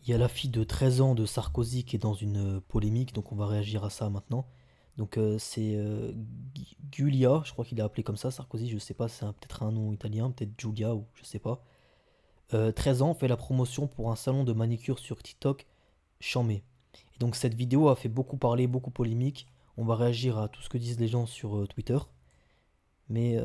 Il y a la fille de 13 ans de Sarkozy qui est dans une polémique, donc on va réagir à ça maintenant. Donc c'est Giulia, je crois qu'il est appelé comme ça, Sarkozy, je sais pas, c'est peut-être un nom italien, peut-être Giulia ou je sais pas. 13 ans, fait la promotion pour un salon de manicure sur TikTok, Chambé. Et donc cette vidéo a fait beaucoup parler, beaucoup polémique. On va réagir à tout ce que disent les gens sur Twitter, mais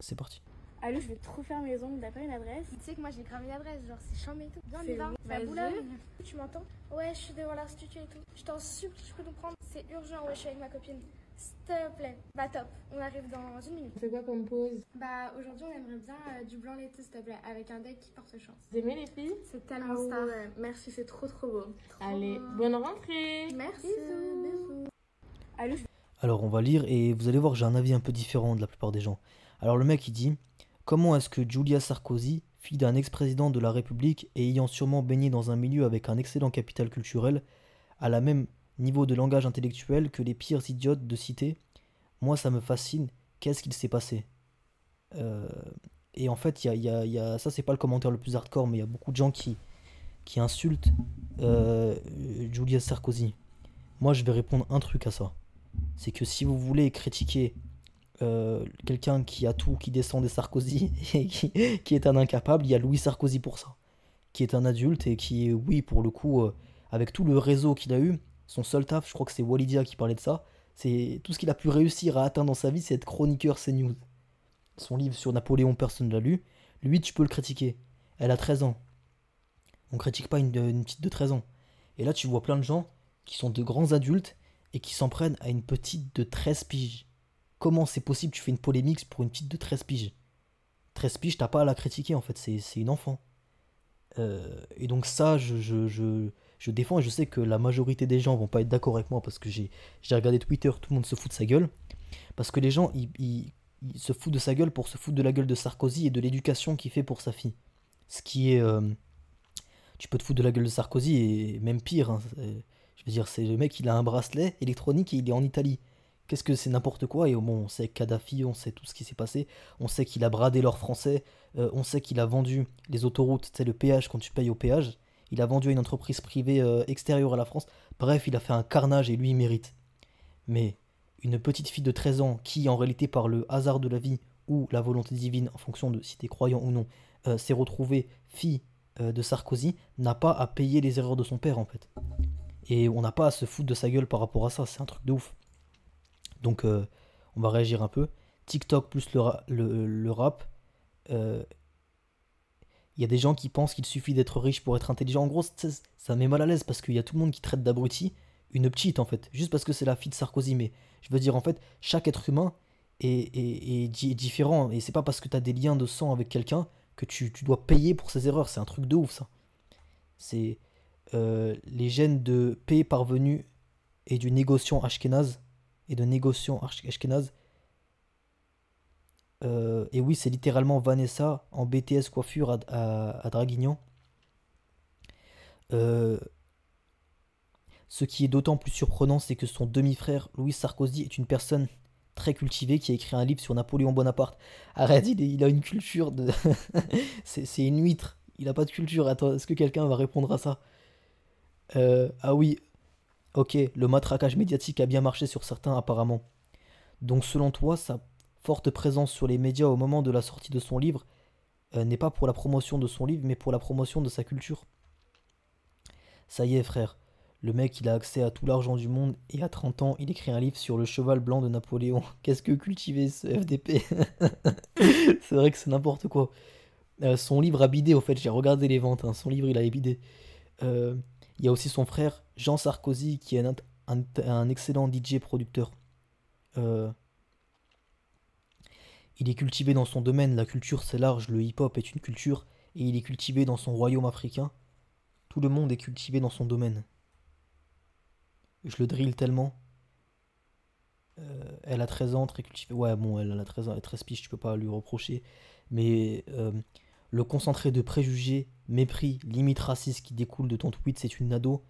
c'est parti. Allô, je vais trop faire mes ongles, t'as pas une adresse? Tu sais que moi j'ai cramé l'adresse, genre c'est chambé et tout. Viens, on y C'est va, bon. c'est à Vas-y. Boulogne. Tu m'entends? Ouais, je suis devant l'institut et tout. Je t'en supplie, je peux nous prendre. C'est urgent, ouais, je suis avec ma copine. S'il te plaît. Bah top, on arrive dans une minute. On fait quoi comme pause? Bah aujourd'hui on aimerait bien du blanc laiteux s'il te plaît, avec un deck qui porte chance. Vous aimez les filles? C'est tellement star. Ouais, merci, c'est trop beau. Trop Allez, beau. bonne rentrée. Merci, Bisous. bisous. Allô, Alors on va lire et vous allez voir, j'ai un avis un peu différent de la plupart des gens. Alors le mec il dit: comment est-ce que Giulia Sarkozy, fille d'un ex-président de la République et ayant sûrement baigné dans un milieu avec un excellent capital culturel, a la même niveau de langage intellectuel que les pires idiotes de cité? Moi ça me fascine, qu'est-ce qu'il s'est passé? Euh, et en fait, ça c'est pas le commentaire le plus hardcore, mais il y a beaucoup de gens qui insultent euh, Giulia Sarkozy. Moi je vais répondre un truc à ça. C'est que si vous voulez critiquer quelqu'un qui a tout, qui descend des Sarkozy et qui est un incapable, il y a Louis Sarkozy pour ça, qui est un adulte et qui, oui, pour le coup, avec tout le réseau qu'il a eu, son seul taf, je crois que c'est Walidia qui parlait de ça, c'est tout ce qu'il a pu réussir à atteindre dans sa vie, c'est être chroniqueur CNews. Son livre sur Napoléon, personne ne l'a lu. Lui, tu peux le critiquer. Elle a 13 ans. On critique pas une petite de 13 ans. Et là, tu vois plein de gens qui sont de grands adultes et qui s'en prennent à une petite de 13 piges. Comment c'est possible? Tu fais une polémique pour une petite de 13 piges. 13 piges, t'as pas à la critiquer en fait, c'est une enfant. Et donc ça, je défends et je sais que la majorité des gens vont pas être d'accord avec moi parce que j'ai regardé Twitter, tout le monde se fout de sa gueule. Parce que les gens, ils se foutent de sa gueule pour se foutre de la gueule de Sarkozy et de l'éducation qu'il fait pour sa fille. Ce qui est... tu peux te foutre de la gueule de Sarkozy et même pire, hein, je veux dire, c'est le mec, il a un bracelet électronique et il est en Italie. Qu'est-ce que c'est n'importe quoi? Et bon, on sait Kadhafi, on sait tout ce qui s'est passé, on sait qu'il a bradé l'or français, on sait qu'il a vendu les autoroutes, tu sais, le péage quand tu payes au péage, il a vendu à une entreprise privée extérieure à la France. Bref, il a fait un carnage et lui, il mérite. Mais une petite fille de 13 ans qui, en réalité, par le hasard de la vie ou la volonté divine, en fonction de si t'es croyant ou non, s'est retrouvée fille de Sarkozy, n'a pas à payer les erreurs de son père, en fait. Et on n'a pas à se foutre de sa gueule par rapport à ça, c'est un truc de ouf. Donc on va réagir un peu. TikTok plus le rap. euh, Il y a des gens qui pensent qu'il suffit d'être riche pour être intelligent. En gros, ça met mal à l'aise parce qu'il y a tout le monde qui traite d'abruti une petite en fait. Juste parce que c'est la fille de Sarkozy. Mais je veux dire, en fait, chaque être humain est différent. Et c'est pas parce que tu as des liens de sang avec quelqu'un que tu dois payer pour ses erreurs. C'est un truc de ouf ça. C'est les gènes de paix parvenu et du négociant ashkénaze et de négociant ashkénaze. Et oui, c'est littéralement Vanessa en BTS coiffure à Draguignan. Euh, Ce qui est d'autant plus surprenant, c'est que son demi-frère, Louis Sarkozy, est une personne très cultivée qui a écrit un livre sur Napoléon Bonaparte. Arrête, il a une culture de... c'est une huître. Il a pas de culture. Attends, est-ce que quelqu'un va répondre à ça? Ah oui, ok, le matraquage médiatique a bien marché sur certains apparemment. Donc selon toi, sa forte présence sur les médias au moment de la sortie de son livre n'est pas pour la promotion de son livre, mais pour la promotion de sa culture. Ça y est, frère. Le mec, il a accès à tout l'argent du monde et à 30 ans, il écrit un livre sur le cheval blanc de Napoléon. Qu'est-ce que cultiver ce FDP? C'est vrai que c'est n'importe quoi. Son livre a bidé, au fait, j'ai regardé les ventes. Hein. Son livre, il a bidé. Euh, Il y a aussi son frère, Jean Sarkozy, qui est un excellent DJ producteur. Euh, il est cultivé dans son domaine, la culture c'est large, le hip-hop est une culture, et il est cultivé dans son royaume africain. Tout le monde est cultivé dans son domaine. Je le drill tellement. Elle a 13 ans, très cultivée. Ouais, bon, elle a 13 ans, elle est 13 piges, tu peux pas lui reprocher. Mais le concentré de préjugés, mépris, limite raciste qui découle de ton tweet, c'est une ado.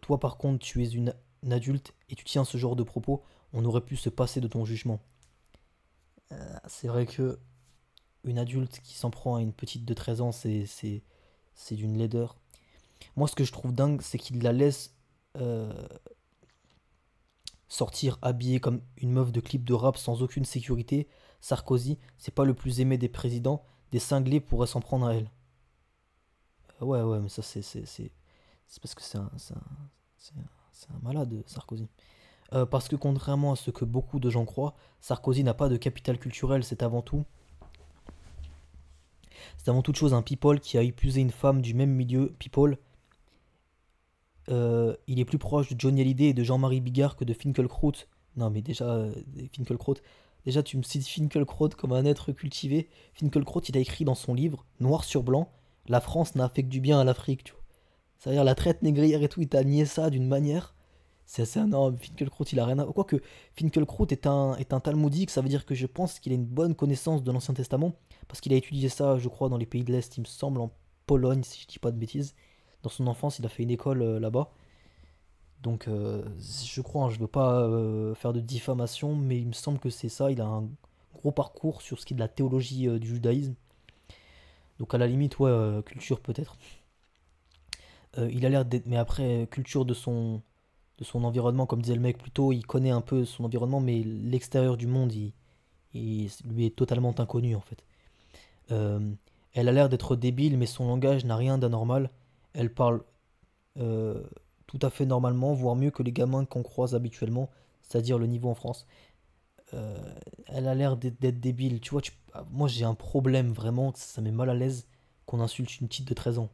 Toi, par contre, tu es une adulte et tu tiens ce genre de propos. On aurait pu se passer de ton jugement. C'est vrai que une adulte qui s'en prend à une petite de 13 ans, c'est d'une laideur. Moi, ce que je trouve dingue, c'est qu'il la laisse euh, sortir habillée comme une meuf de clip de rap sans aucune sécurité. Sarkozy, c'est pas le plus aimé des présidents. Des cinglés pourraient s'en prendre à elle. Ouais, ouais, mais ça, c'est parce que c'est un malade, Sarkozy. Parce que contrairement à ce que beaucoup de gens croient, Sarkozy n'a pas de capital culturel. C'est avant toute chose un people qui a épousé une femme du même milieu. People, il est plus proche de Johnny Hallyday et de Jean-Marie Bigard que de Finkielkraut. Non, mais déjà, Finkielkraut. Déjà, tu me cites Finkielkraut comme un être cultivé. Finkielkraut, il a écrit dans son livre, noir sur blanc, la France n'a fait que du bien à l'Afrique, tu vois. C'est-à-dire la traite négrière et tout, il t'a nié ça d'une manière. C'est assez énorme. Finkielkraut, il a rien à. Quoique, Finkielkraut est un talmudique, ça veut dire que je pense qu'il a une bonne connaissance de l'Ancien Testament, parce qu'il a étudié ça, je crois, dans les pays de l'Est, il me semble, en Pologne, si je dis pas de bêtises. Dans son enfance, il a fait une école là-bas. Donc, je crois, hein, je veux pas faire de diffamation, mais il me semble que c'est ça. Il a un gros parcours sur ce qui est de la théologie du judaïsme. Donc, à la limite, ouais, culture peut-être. Il a l'air d'être. Mais après, culture de son environnement, comme disait le mec plus tôt, il connaît un peu son environnement, mais l'extérieur du monde, il lui est totalement inconnu en fait. Euh, Elle a l'air d'être débile, mais son langage n'a rien d'anormal. Elle parle euh, tout à fait normalement, voire mieux que les gamins qu'on croise habituellement, c'est-à-dire le niveau en France. Elle a l'air d'être débile. Tu vois, moi j'ai un problème vraiment, ça met mal à l'aise qu'on insulte une petite de 13 ans.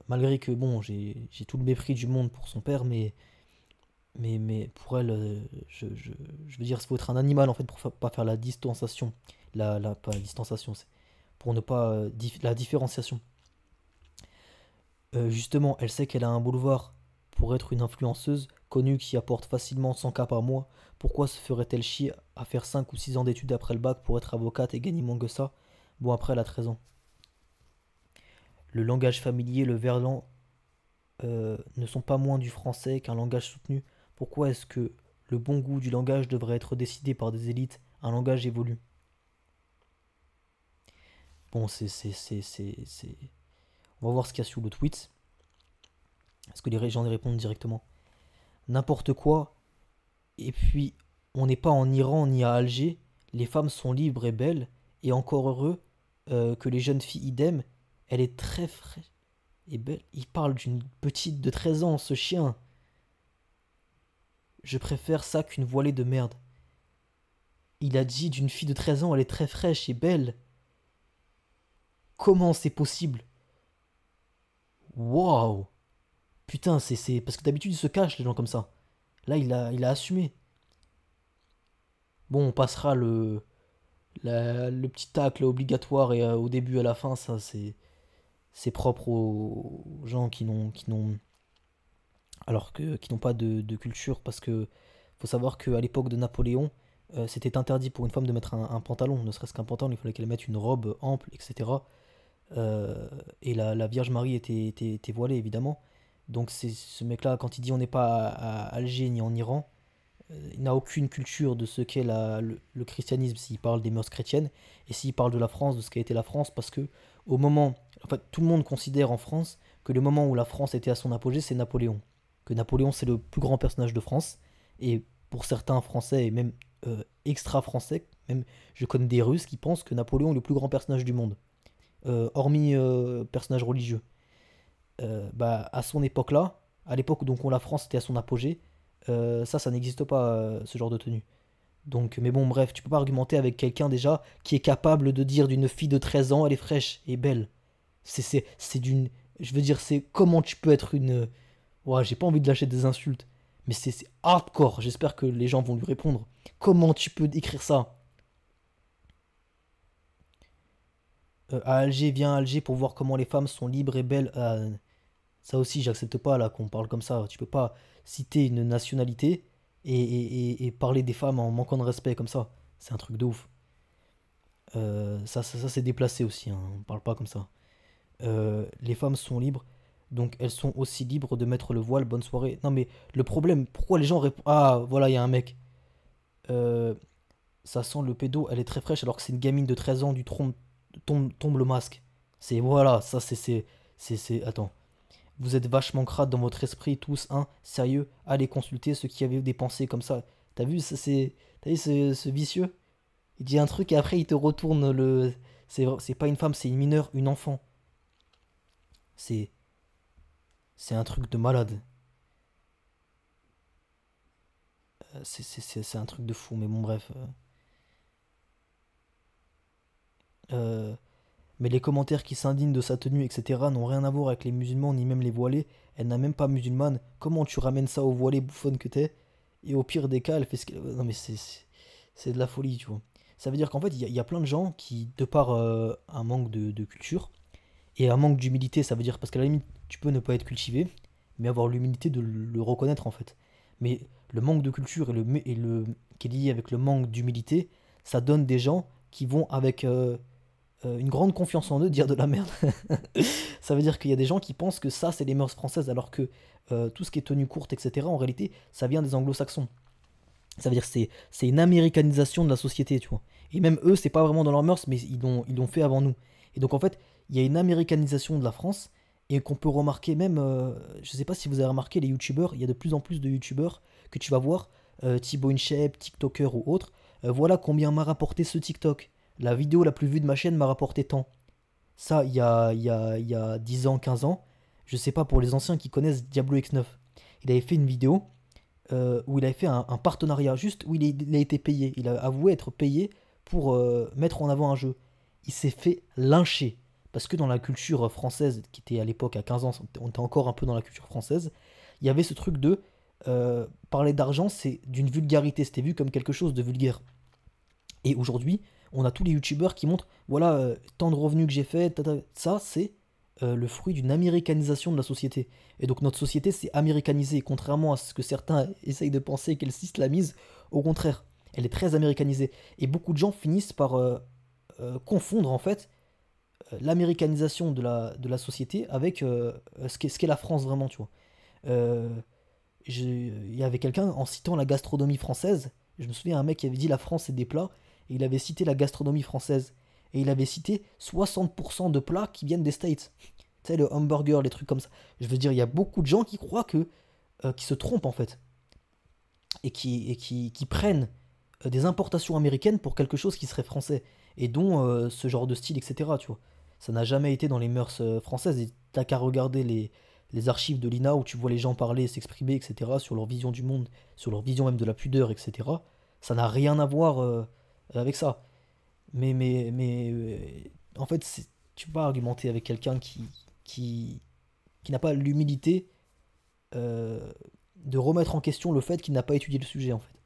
Malgré que bon, j'ai tout le mépris du monde pour son père, mais pour elle, je veux dire, il faut être un animal en fait pour pas faire la distanciation. Pas la distanciation, c'est pour ne pas. La différenciation. Justement, elle sait qu'elle a un boulevard pour être une influenceuse connue qui apporte facilement 100 k par mois. Pourquoi se ferait-elle chier à faire 5 ou 6 ans d'études après le bac pour être avocate et gagner moins que ça? Bon, après, elle a 13 ans. Le langage familier, le verlan ne sont pas moins du français qu'un langage soutenu. Pourquoi est-ce que le bon goût du langage devrait être décidé par des élites? Un langage évolue. Bon, On va voir ce qu'il y a sous le tweet. Est-ce que les gens y répondent directement? N'importe quoi. Et puis, on n'est pas en Iran ni à Alger. Les femmes sont libres et belles. Et encore heureux que les jeunes filles idem. Elle est très fraîche et belle. Il parle d'une petite de 13 ans, ce chien. Je préfère ça qu'une voilée de merde. Il a dit d'une fille de 13 ans, elle est très fraîche et belle. Comment c'est possible? Waouh! Putain, parce que d'habitude ils se cachent les gens comme ça. Là, il a assumé. Bon, on passera le petit tacle obligatoire et au début à la fin, ça c'est propre aux gens qui n'ont pas de culture, parce que faut savoir qu'à l'époque de Napoléon, c'était interdit pour une femme de mettre un pantalon, ne serait-ce qu'un pantalon, il fallait qu'elle mette une robe ample, etc. Et la Vierge Marie était voilée, évidemment. Donc c'est ce mec-là, quand il dit on n'est pas à Alger ni en Iran, il n'a aucune culture de ce qu'est le christianisme s'il parle des mœurs chrétiennes, et s'il parle de la France, de ce qu'a été la France, parce que au moment, en fait, tout le monde considère en France que le moment où la France était à son apogée, c'est Napoléon. Que Napoléon, c'est le plus grand personnage de France, et pour certains Français, et même extra-français, même je connais des Russes qui pensent que Napoléon est le plus grand personnage du monde, hormis personnage religieux. Bah, à son époque-là, à l'époque où donc la France était à son apogée, ça n'existe pas, ce genre de tenue. Donc, mais bon, bref, tu peux pas argumenter avec quelqu'un déjà qui est capable de dire d'une fille de 13 ans, elle est fraîche et belle. C'est d'une. Je veux dire, c'est comment tu peux être une. Ouais, j'ai pas envie de lâcher des insultes, mais c'est hardcore. J'espère que les gens vont lui répondre. Comment tu peux écrire ça? À Alger, viens à Alger pour voir comment les femmes sont libres et belles. Ça aussi, j'accepte pas là qu'on parle comme ça. Tu peux pas citer une nationalité et parler des femmes en manquant de respect comme ça. C'est un truc de ouf. Ça c'est déplacé aussi, hein. On parle pas comme ça. Les femmes sont libres, donc elles sont aussi libres de mettre le voile. Bonne soirée. Non mais le problème, pourquoi les gens répondent. Ah, voilà, il y a un mec. Euh, Ça sent le pédo, elle est très fraîche alors que c'est une gamine de 13 ans, tombe le masque. C'est, voilà, ça attends. Vous êtes vachement crade dans votre esprit, tous, hein, sérieux, allez consulter ceux qui avaient des pensées comme ça. T'as vu, t'as vu ce vicieux? Il dit un truc et après il te retourne le. C'est pas une femme, c'est une mineure, une enfant. C'est, c'est un truc de malade. C'est un truc de fou, mais bon, bref. Euh, mais les commentaires qui s'indignent de sa tenue, etc., n'ont rien à voir avec les musulmans, ni même les voilés. Elle n'a même pas musulmane. Comment tu ramènes ça aux voilés bouffonne que t'es? Et au pire des cas, elle fait ce qu'elle. Non, mais c'est de la folie, tu vois. Ça veut dire qu'en fait, il y a plein de gens qui, de par un manque de culture et un manque d'humilité, ça veut dire parce qu'à la limite, tu peux ne pas être cultivé, mais avoir l'humilité de le reconnaître en fait. Mais le manque de culture qui est lié avec le manque d'humilité, ça donne des gens qui vont avec une grande confiance en eux dire de la merde. Ça veut dire qu'il y a des gens qui pensent que ça, c'est les mœurs françaises, alors que tout ce qui est tenue courte, etc., en réalité, ça vient des anglo-saxons. Ça veut dire que c'est une américanisation de la société, tu vois. Et même eux, c'est pas vraiment dans leurs mœurs, mais ils l'ont fait avant nous. Et donc en fait, il y a une américanisation de la France, et qu'on peut remarquer même, je sais pas si vous avez remarqué les youtubeurs, il y a de plus en plus de youtubeurs que tu vas voir, Thibaut InShape, TikToker ou autre, voilà combien m'a rapporté ce TikTok. La vidéo la plus vue de ma chaîne m'a rapporté tant. Ça, il y a 10 ans, 15 ans, je sais pas pour les anciens qui connaissent Diablo X9. Il avait fait une vidéo où il avait fait un partenariat, juste où il a été payé. Il a avoué être payé pour mettre en avant un jeu. Il s'est fait lyncher. Parce que dans la culture française, qui était à l'époque à 15 ans, on était encore un peu dans la culture française, il y avait ce truc de parler d'argent, c'est d'une vulgarité, c'était vu comme quelque chose de vulgaire. Et aujourd'hui, on a tous les youtubeurs qui montrent, voilà, tant de revenus que j'ai fait, ça c'est le fruit d'une américanisation de la société. Et donc notre société s'est américanisée, contrairement à ce que certains essayent de penser qu'elle s'islamise, au contraire, elle est très américanisée. Et beaucoup de gens finissent par confondre en fait l'américanisation de la société avec ce qu'est la France vraiment, tu vois. Euh, il y avait quelqu'un, en citant la gastronomie française, je me souviens un mec qui avait dit la France c'est des plats, et il avait cité la gastronomie française. Et il avait cité 60% de plats qui viennent des States. Tu sais, le hamburger, les trucs comme ça. Je veux dire, il y a beaucoup de gens qui croient qui se trompent en fait, et qui prennent des importations américaines pour quelque chose qui serait français, et dont ce genre de style, etc. Tu vois. Ça n'a jamais été dans les mœurs françaises, et t'as qu'à regarder les archives de l'INA où tu vois les gens parler, s'exprimer, etc., sur leur vision du monde, sur leur vision même de la pudeur, etc. Ça n'a rien à voir avec ça. En fait, tu peux pas argumenter avec quelqu'un qui, qui n'a pas l'humilité de remettre en question le fait qu'il n'a pas étudié le sujet, en fait.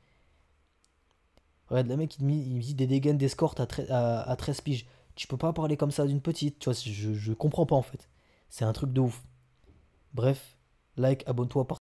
Regarde, le mec, il me dit des dégaines d'escorte à 13 piges. Tu peux pas parler comme ça d'une petite, tu vois, je comprends pas, en fait. C'est un truc de ouf. Bref, like, abonne-toi,